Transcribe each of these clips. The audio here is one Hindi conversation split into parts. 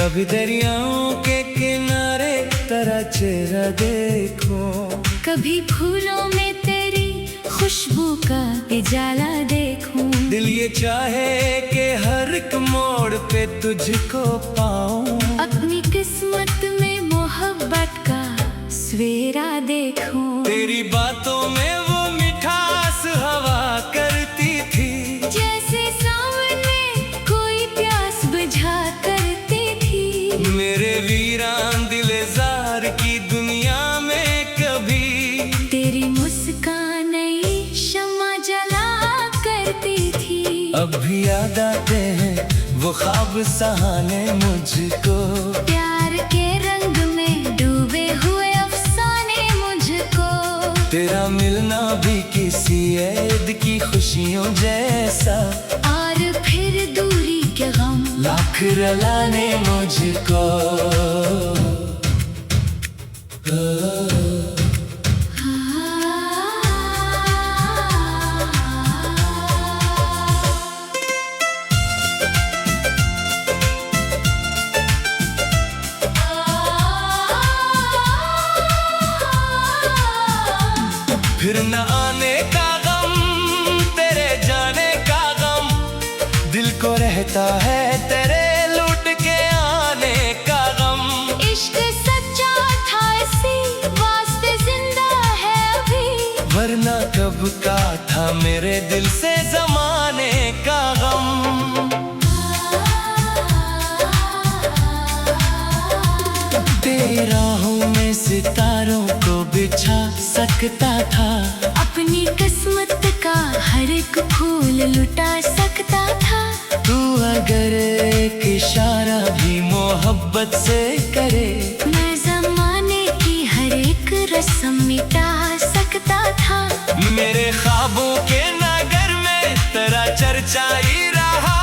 कभी दरियाओं के किनारे तेरा चेहरा देखूं, कभी फूलों में तेरी खुशबू का उजाला देखूं। दिल ये चाहे कि हर एक मोड़ पे तुझको पाऊं, अपनी किस्मत में मोहब्बत का सवेरा देखूं। तेरी बातों में वो मिठास हवा करती थी, जैसे सावन में कोई प्यास बुझा करती थी। मेरे वीरान दिलजार की दुनिया में कभी तेरी मुस्कान नई शम्मा जला करती थी। अब भी याद आते हैं वो ख्वाब सहाने मुझको, प्यार के रंग में डूबे हुए अफसाने मुझको। तेरा मिलना भी किसी ऐद की खुशियों जैसा, और फिर दूरी के गम लाख रुलाने मुझको। फिर न आने का गम, तेरे जाने का गम, दिल को रहता है तेरे लौट के आने का गम। इश्क सच्चा था इसी वास्ते जिंदा है अभी, वरना कब का था मेरे दिल से जमाने का गम। तेरी राहों में सितारों को बिछा सकता था, अपनी किस्मत का हर एक फूल लुटा सकता था। तू अगर एक इशारा भी मोहब्बत से करे, मैं ज़माने की हर एक रस्म मिटा सकता था। मेरे ख्वाबों के नगर में तेरा चर्चा ही रहा,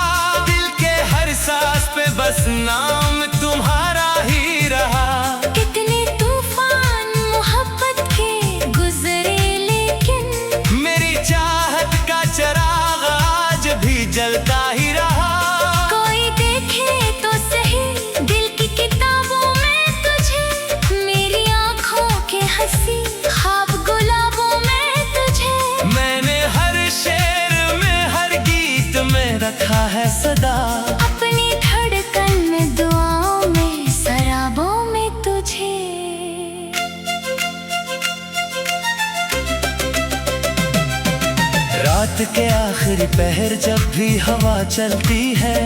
दिल के हर सांस पे बस नाम तुम्हारा ही रहा। कितने तूफान मोहब्बत के गुजरे लेकिन मेरी चाहत का चिराग आज भी जलता ही रहा। कोई देखे तो सही दिल की किताबों में तुझे, मेरी आँखों के हंसी ख्वाब गुलाबों में तुझे। मैंने हर शेर में हर गीत में रखा है सदा, अपनी धड़कन में दुआओं में सराबों में तुझे। रात के आखिरी पहर जब भी हवा चलती है,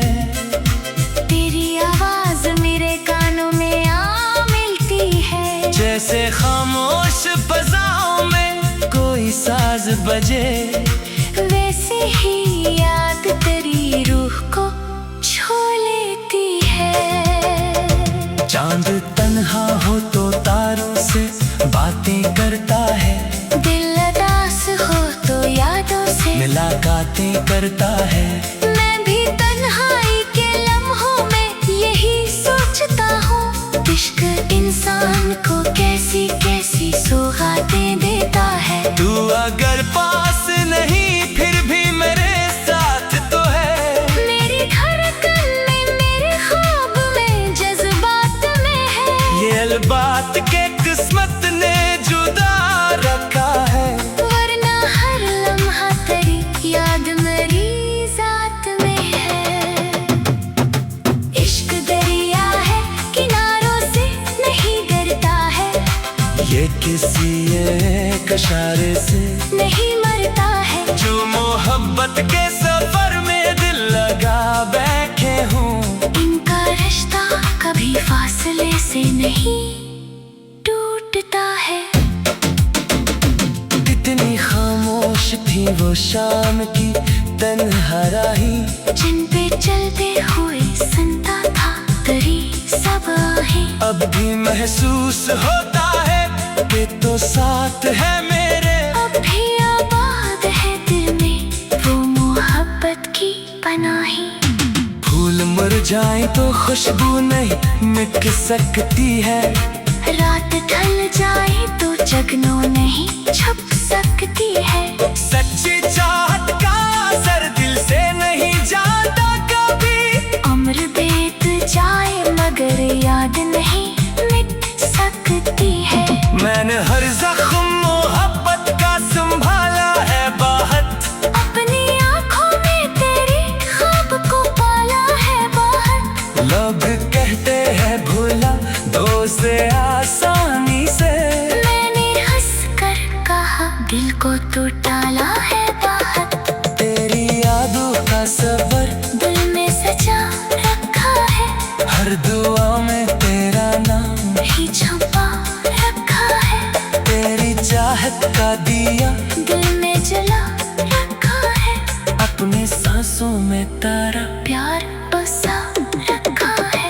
तेरी आवाज मेरे कानों में आ मिलती है। जैसे खामोश फजाओं में कोई साज बजे, वैसे ही याद तेरी रूह को छू लेती है। चांद तन्हा हो तो तारों से बातें करता है, दिल उदास हो तो यादों से मुलाकातें करता है। मैं भी तन्हाई के लम्हों में यही सोचता हूँ, इश्क इंसान को कैसी कैसी सौगातें देता है। तू अगर पास नहीं फिर भी मेरे साथ तो है, मेरी धड़कन में मेरे ख्वाब में जज्बात में है। ये अलबात के किस्मत ने जुदा रखा है, वरना हर लम्हा तेरी याद मेरी जात में है। इश्क दरिया है किनारों से नहीं डरता है, ये किसी एक इशारे से नहीं मरता है। जो मोहब्बत के सफर में दिल लगा बैठे हूँ, इनका रिश्ता कभी फासले से नहीं टूटता है। कितनी खामोश थी वो शाम की तन्हाई, जिन पे चलते हुए सुनता था तेरी सब आहें। अब भी महसूस होता है कि तो साथ है मेरे। अब भी आबाद है दिल में वो मोहब्बत की पनाही। फूल मुरझाए तो खुशबू नहीं मिट सकती है, रात ढल जाए तो जगनों नहीं छुप सकती है। सच्ची चाहत का असर दिल से नहीं जाता कभी, उम्र बीत जाए मगर लोग कहते हैं भूला दोस्त आसानी से, मैंने हंस कर कहा दिल को तो टाला है बाहर। तेरी यादों का सफर दिल में सजा रखा है, हर दुआ में तेरा नाम ही छुपा रखा है। तेरी चाहत का दिया दिल में जला रखा है, अपने सांसों में तारा प्यार बसा रखा है।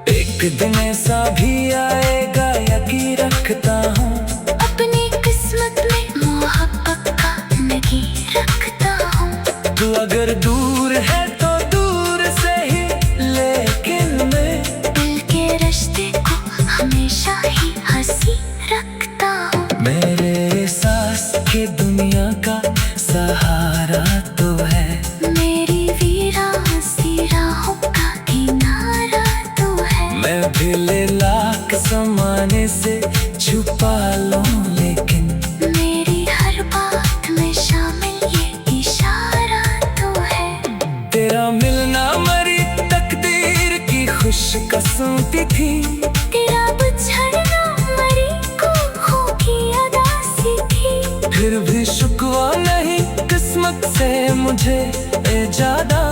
एक दिन ऐसा भी आएगा यकीन रखता हूँ, अपनी किस्मत में मोहब्बत का नगी रखता हूँ। तू अगर दूर है तो दूर से ही, लेकिन मैं दिल के रिश्ते को हमेशा ही हंसी रखता हूँ। मेरे सांस की दुनिया का सहारा तो है, मेरी वीरान सी राहों का किनारा तो है। मैं भी ले लाख ज़माने से छुपा लूं, लेकिन मेरी हर बात में शामिल ये इशारा तो है। तेरा मिलना मरी तकदीर की खुश कसौटी थी, तेरा बिछड़ना मरी कोखों की अदासी थी। फिर भी शुक्वा नहीं किस्मत से मुझे इजादा,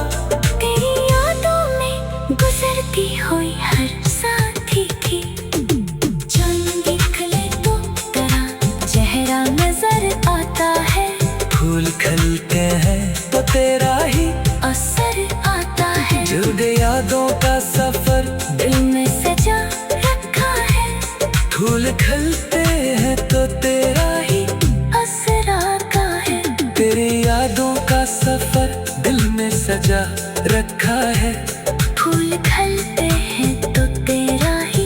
तेरी यादों में गुजरती हुई हर साथी की। चंद निकले तो तेरा चेहरा नजर आता है, फूल खिलते हैं तो तेरा ही असर आता है। जुड़े यादों का सफर दिल में सजा रखा है, फूल खिलते हैं तो तेरा ही असर आता है। तेरी यादों का सफर दिल में सजा रखा है, फूल खिलते हैं तो तेरा ही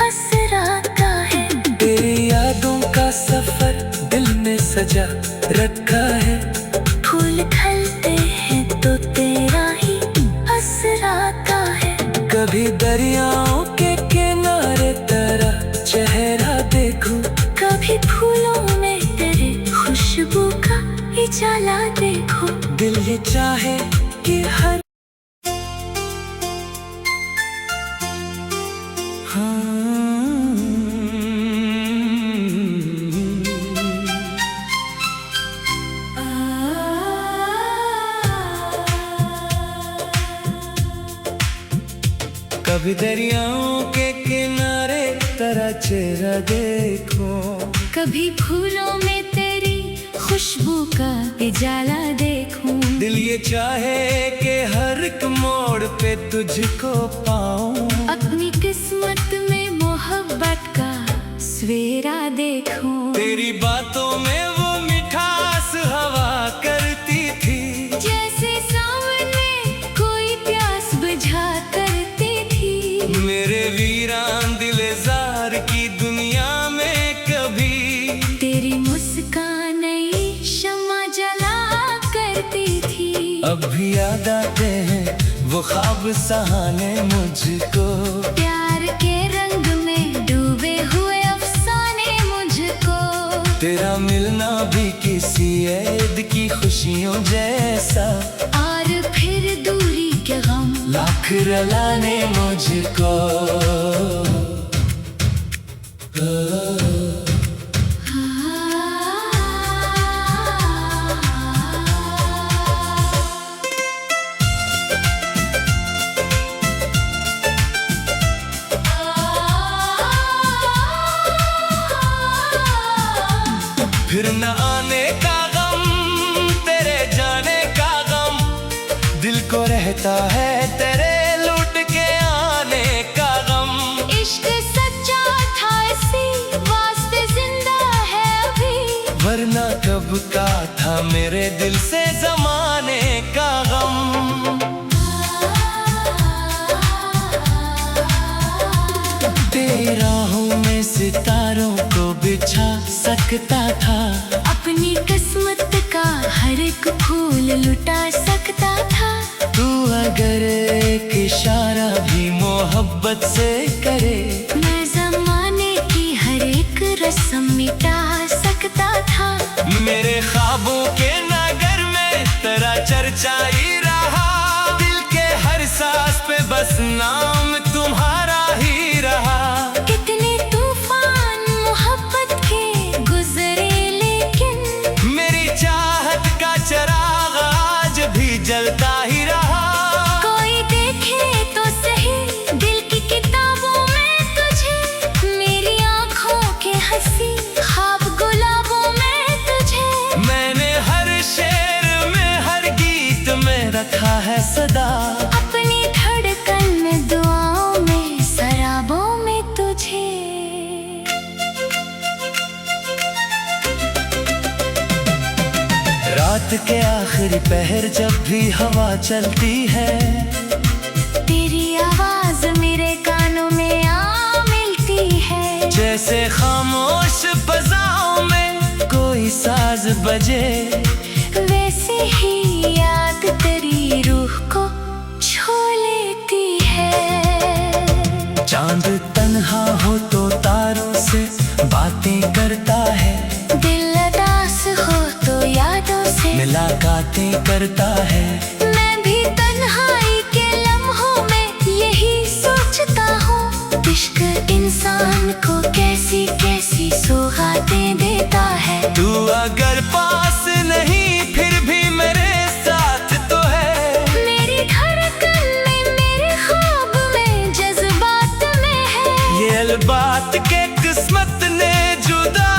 असर आता है। तेरी यादों का सफर दिल में सजा रखा है, फूल खिलते हैं तो तेरा ही असर आता है। कभी दरियाओं के किनारे तेरा चेहरा देखूं, कभी फूलों में तेरे खुशबू का उजाला देखो। दिल ये चाहे कि हर कभी दरियाओं के किनारे तेरा चेहरा देखो, कभी फूलों में तेरी खुशबू का उजाला देखूं। दिल ये चाहे कि हर एक मोड़ पे तुझको पाऊं, अपनी किस्मत में मोहब्बत का सवेरा देखूं। तेरी बातों में वो मिठास हवा करती थी, जैसे सामने कोई प्यास बुझा करती थी। मेरे वीरान दिलजार की दुनिया में कभी तेरी मुस्कान नई शम्मा जला करती थी। अब भी याद आते हैं वो ख्वाब सहाने मुझको, प्यार के रंग में डूबे हुए अफसाने मुझको। तेरा मिलना भी किसी ऐद की खुशियों जैसा, और फिर दूरी के गम लाख रलाने मुझको। फिर न आने का गम, तेरे जाने का गम, दिल को रहता है तेरे लौट के आने का गम। इश्क सच्चा था इसी वास्ते जिंदा है अभी, वरना कब का था मेरे दिल से जमाने का गम। तेरी राहों में सितारों को बिछा सकता था, अपनी किस्मत का हर एक फूल लुटा सकता था। तू अगर एक इशारा भी मोहब्बत से करे, मैं जमाने की हर एक रस्म मिटा सकता था। मेरे ख्वाबों के नगर में तेरा चर्चा ही रहा, दिल के हर सांस पे बस दोपहर जब भी हवा चलती है, तेरी आवाज मेरे कानों में आ मिलती है। जैसे खामोश फजाओं में कोई साज बजे, वैसे ही याद तेरी रूह को छू लेती है। चांद तन्हा हो तो तारों से बातें करता है, दिल उदास हो तो यादों से मुलाकातें करता है। मैं भी तन्हाई के लम्हों में यही सोचता हूँ, इश्क इंसान को कैसी कैसी सौगातें देता है। तू अगर पास नहीं फिर भी मेरे साथ तो है, मेरी धड़कन में मेरे ख्वाब में जज्बात में है। ये अलबात के किस्मत ने जुदा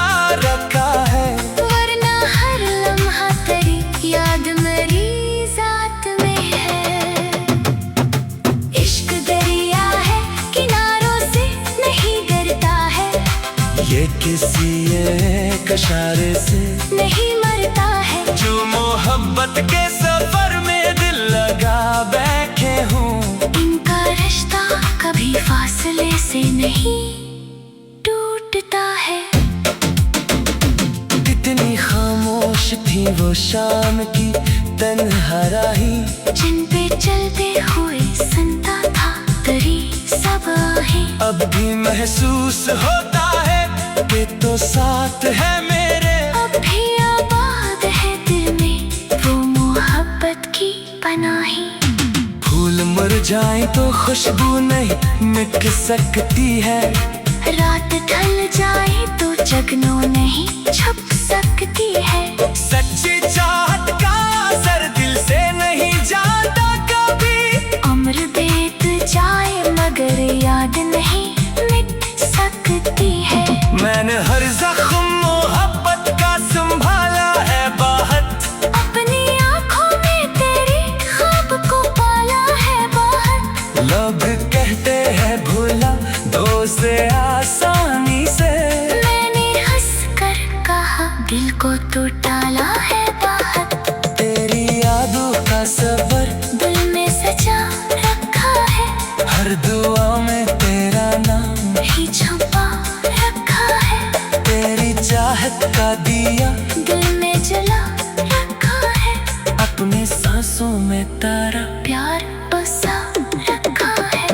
रखा है, वरना हर लम्हा तेरी याद मेरी जात में है। इश्क दरिया है किनारों से नहीं डरता है, ये किसी एक इशारे से नहीं मरता है। जो मोहब्बत के सफर में दिल लगा बैठे हूँ, इनका रिश्ता कभी फासले से नहीं टूटता है। कितनी खामोश थी वो शाम की तन्हाई, जिन पे चलते हुए सुनता था तेरी सब आहें। अब भी महसूस होता है कि तो साथ है मेरे। अब भी आबाद है दिल में वो मोहब्बत की पनाही। फूल मुरझाए तो खुशबू नहीं मिट सकती है, रात ढल जाए तो जगनों नहीं छुप सकती है। सच्ची चाहत का असर दिल से नहीं जाता कभी, उम्र बीत जाए मगर याद नहीं मिट सकती है। मैंने हर जख्म मोहब्बत का संभाला है बाहत, अपनी आँखों में तेरी ख्वाब को पाला है बाहर। लोग कहते हैं भूला दो से आसानी से, मैंने हंस कर कहा दिल को तो टाला है बाहर। तेरी यादों का सफर दिल में सजा रखा है, हर दुआ में तेरा नाम ही छुपा रखा है। तेरी चाहत का दिया दिल में जला रखा है, अपने सांसों में तारा प्यार बसा रखा है।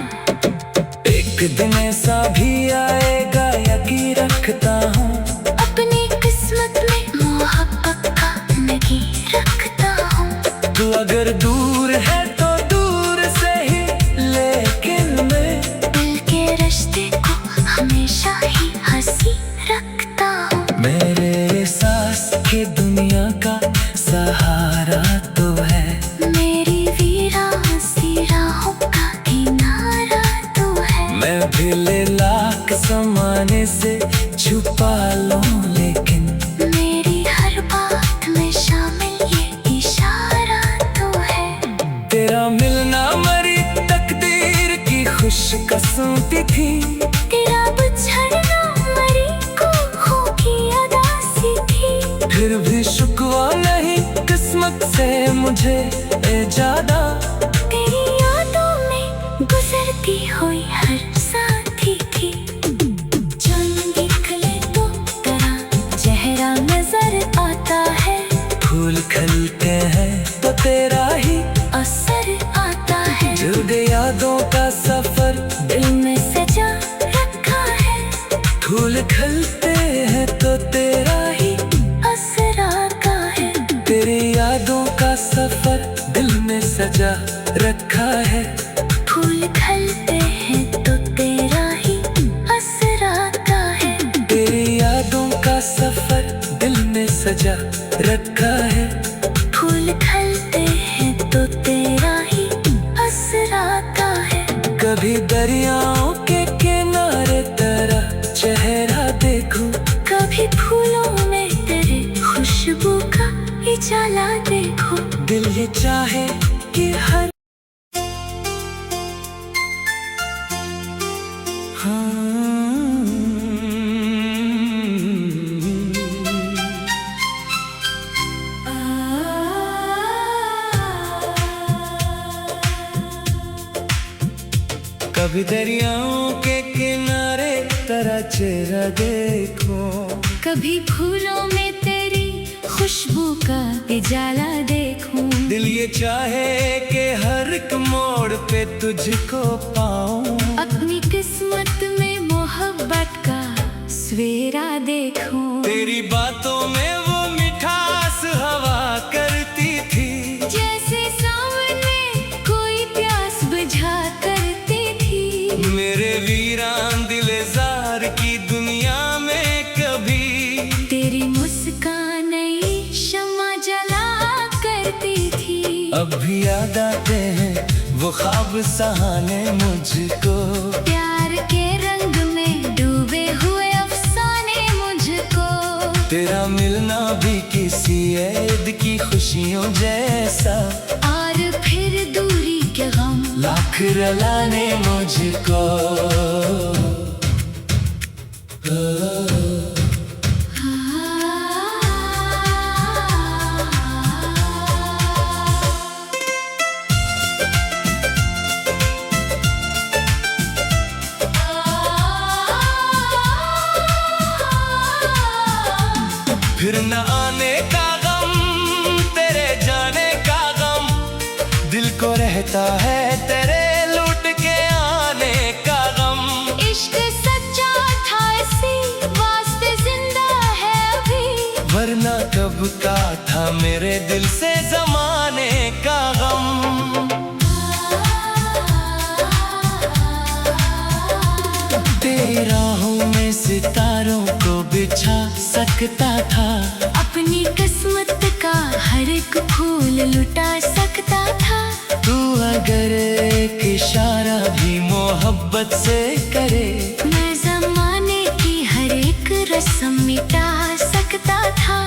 एक दिन ऐसा भी आएगा यकीन रखता हूँ, अपनी किस्मत में मोहब्बत का नगी रखता हूँ। तू अगर दूर है तो दूर से ही, लेकिन मैं दिल के रिश्ते को हमेशा ही हंसी रखता हूँ। मेरे सांस की दुनिया का सहारा तो है, मेरी वीरान सी राहों का किनारा तो है। मैं भी ले लाख समाने से छुपा लूं, लेकिन मेरी हर बात में शामिल ये इशारा तो है। तेरा मिलना मरी तकदीर की खुश कसौटी थी, तेरा बिछड़ना मरी कोखों की अदासी थी। फिर भी शुक्वा नहीं किस्मत से मुझे इजादा, तेरी यादों में गुजरती हुई हर साथी थी। चुन निकले तो तेरा चेहरा नजर आता है, फूल खिलते हैं तो तेरा ही असर आता है। जुड़ यादों का सफर दिल में सजा रखा है, फूल खिलते हैं तो तेरा ही असर आता है। तेरी यादों का सफर दिल में सजा रखा है, फूल खिलते हैं तो तेरा ही असर आता है। तेरी यादों का सफर दिल में सजा रखा है, फूल खिलते हैं तो तेरा ही असर आता है। कभी दरियाओं के किनारे तेरा चेहरा देखूं, कभी फूलों में तेरे खुशबू का उजाला देखो। दिल ये चाहे कि हर कभी दरियाओं के किनारे तेरा चेहरा देखूं, कभी फूलों में तेरी खुशबू का उजाला देखूं। दिल ये चाहे कि हर एक मोड़ पे तुझको पाऊं, अपनी किस्मत में मोहब्बत का सवेरा देखूं। तेरी बातों में वो मिठास हवा करती थी, जैसे सामने कोई प्यास बुझा करती थी। मेरे वीरान दिलेजार की दुनिया में कभी तेरी मुस्कान नई शम्मा जला करती थी। अब भी याद आते हैं वो ख्वाब सहाने मुझको, प्यार के रंग में डूबे हुए अफसाने मुझको। तेरा मिलना भी किसी ईद की खुशियों जैसा, और फिर दूरी के गम लाख रुलाने मुझको। फिर न आने का गम, तेरे जाने का गम, दिल को रहता है तेरे लौट के आने का गम। इश्क सच्चा था इसी वास्ते जिंदा है अभी, वरना कब का था मेरे दिल से जमाने का गम। तेरी राहों में सितारों को बिछा सकता था, अपनी किस्मत का हर एक फूल लुटा सकता था। तू अगर एक इशारा भी मोहब्बत से करे, मैं ज़माने की हर एक रस्म मिटा सकता था।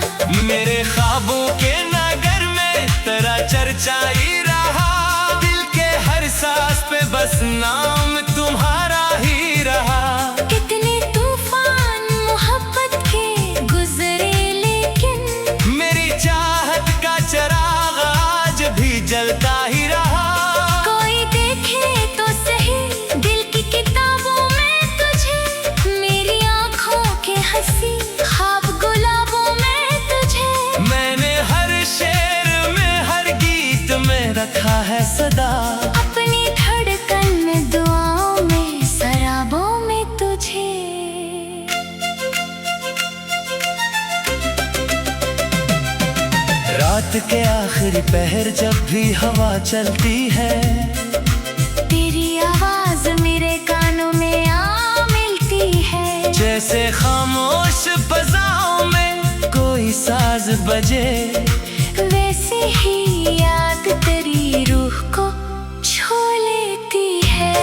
मेरे ख्वाबों के नगर में तेरा चर्चा ही रहा, दिल के हर सांस पे बस नाम तुम्हारा ही रहा। कितने तूफान मोहब्बत के गुजरे लेकिन मेरी चाहत का चिराग आज भी जलता ही रहा। कोई देखे तो सही दिल की किताबों में तुझे, मेरी आँखों के हंसी ख्वाब गुलाबों में तुझे। मैंने हर शेर में हर गीत में रखा है सदा, अपनी धड़कन में दुआओं में सराबों में तुझे। रात के आखिरी पहर जब भी हवा चलती है, तेरी आवाज मेरे कानों में आ मिलती है। जैसे खामोश फजाओं में कोई साज बजे, वैसे ही याद तेरी रूह को छू लेती है।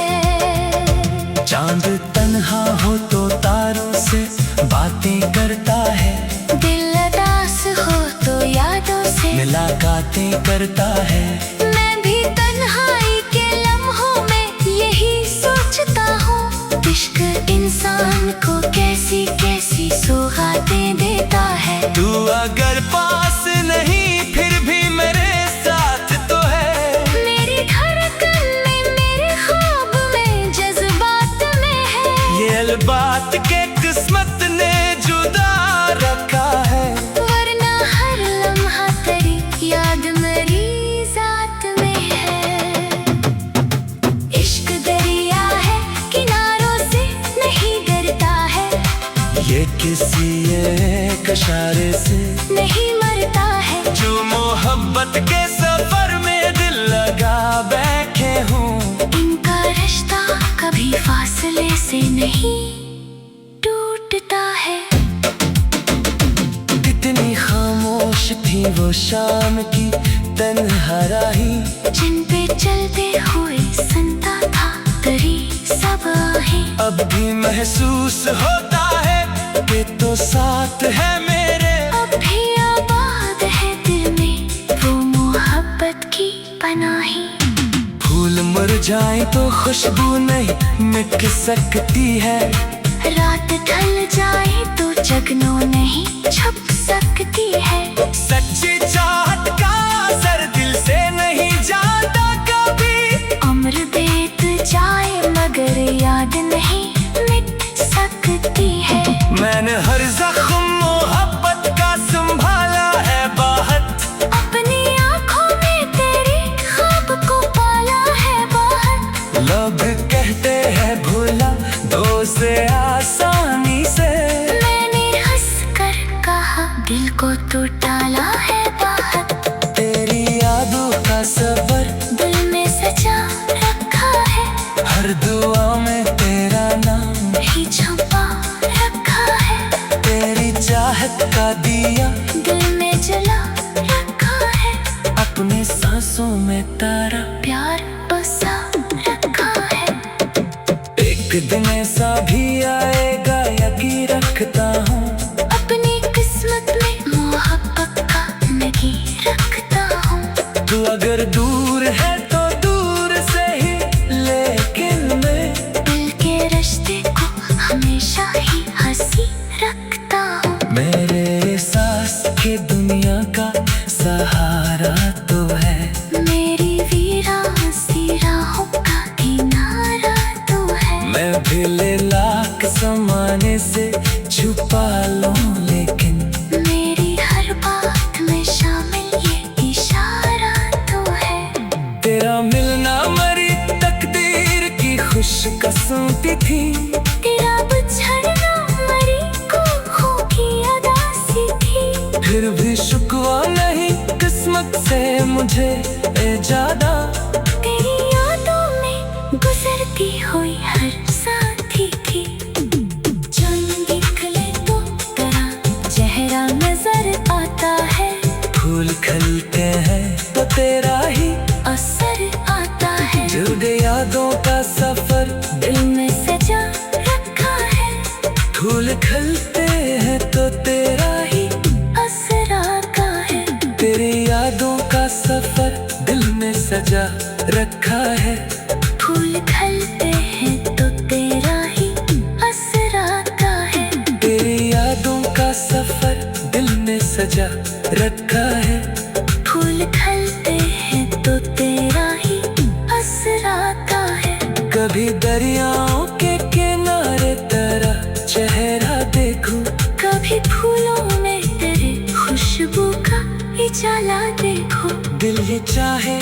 चांद तन्हा हो तो तारों से बातें करता है, दिल उदास हो तो यादों से मुलाकातें करता है। मैं भी तन्हाई के लम्हों में यही सोचता हूँ, इश्क इंसान को कैसी कैसी सौगातें देता है। तू अगर पास नहीं फिर भी मेरे साथ तो है, मेरी धड़कन में मेरे ख्वाब में जज्बात में है। ये अलबात के किस्मत ने जुदा रखा है। वरना हर लम्हा तेरी याद मेरी जात में है। इश्क दरिया है किनारों से नहीं डरता है, ये किसी एक इशारे से नहीं मरता है। जो मोहब्बत के सफर में दिल लगा बैठे हूँ, इनका रिश्ता कभी फासले से नहीं टूटता है। कितनी खामोश थी वो शाम की तन्हाई, जिन पे चलते हुए सुनता था तेरी सब आहें। अब भी महसूस होता है कि तो साथ है मेरे। अब भी आबाद है दिल में वो मोहब्बत की पनाही। फूल मुरझाए तो खुशबू नहीं मिट सकती है, रात ढल जाए तो जगनों नहीं छुप सकती है। सच्ची चाहत का असर दिल से नहीं जाता कभी, उम्र बीत जाए मगर लोग कहते हैं भूला दो से आसानी से, मैंने हंस कर कहा दिल को तू डाला है बाहर। तेरी यादों का सफर दिल में सजा रखा है, हर दुआ में तेरा नाम ही छुपा रखा है। तेरी चाहत का दिया दिल में जला रखा है, अपनी सांसों में तारा प्यार बसा रखा है। एक दिन ऐसा भी आएगा यकीन रखता हूँ, अपनी किस्मत में मोहब्बत का नहीं रखता हूँ। तू अगर दूर है तो दूर से ही, लेकिन मैं दिल के रिश्ते को हमेशा ही हंसी रखता हूँ। मेरे सांस की दुनिया का सहारा तो है, मेरी वीरान सी राहों का किनारा तो है। मैं भी ले लाख ज़माने से छुपा लूं, लेकिन मेरी हर बात में शामिल ये इशारा तो है। तेरा मिलना मरी तकदीर की खुशकिस्मती थी, तेरा बिछड़ना मरी को की अदासी थी। फिर भी शुक्वा नहीं किस्मत से मुझे इजादा, तेरी यादों में गुजरती हुई हर साथी थी। चुन निकले तो तेरा चेहरा नजर आता है, फूल खिलते हैं तो तेरा ही असर आता है। जुड़े यादों का सफर दिल में सजा रखा है, फूल खिलते हैं तो तेरा ही असर आता है। तेरी यादों का सफर दिल में सजा रखा है, फूल खिलते हैं तो तेरा ही असर आता है। तेरी यादों का सफर दिल में सजा रखा है, फूल खिलते हैं तो तेरा ही असर आता है। कभी दरियाओं के किनारे तेरा चेहरा देखूं, कभी फूलों में तेरे खुशबू का उजाला देखो। दिल ये चाहे